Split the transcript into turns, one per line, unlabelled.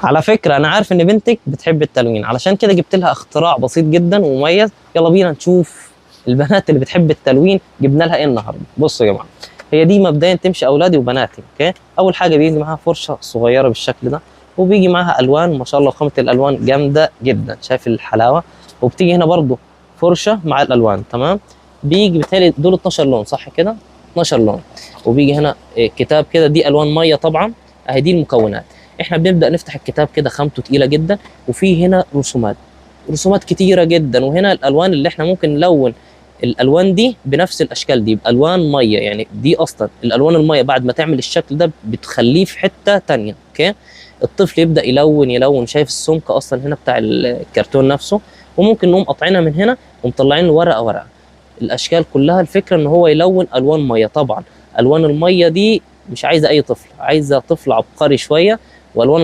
على فكرة أنا عارف إن بنتك بتحب التلوين، علشان كده جبت لها اختراع بسيط جدا ومميز. يلا بينا نشوف البنات اللي بتحب التلوين جبنا لها إيه النهاردة. بصوا يا جماعة، هي دي مبدئيا تمشي أولادي وبناتي. أوكي، أول حاجة بيجي معاها فرشة صغيرة بالشكل ده، وبيجي معاها ألوان ما شاء الله، خامة الألوان جامدة جدا، شايف الحلاوة. وبتيجي هنا برضو فرشة مع الألوان. تمام، بيجي بتهيألي دول 12 لون صح كده؟ 12 لون. وبيجي هنا كتاب كده، دي ألوان مية طبعا. أهي دي المكونات. احنا بنبدا نفتح الكتاب كده، خامته تقيله جدا، وفي هنا رسومات كتيره جدا. وهنا الالوان اللي احنا ممكن نلون الالوان دي بنفس الاشكال دي بالوان ميه. يعني دي اصلا الالوان الميه بعد ما تعمل الشكل ده بتخليه في حته تانية. اوكي، الطفل يبدا يلون يلون. شايف السمك اصلا هنا بتاع الكرتون نفسه. وممكن نقوم قاطعينها من هنا ومطلعين ورقه ورقه الاشكال كلها. الفكره ان هو يلون الوان ميه. طبعا الوان الميه دي مش عايزه اي طفل، عايزه طفل عبقري شويه. والوان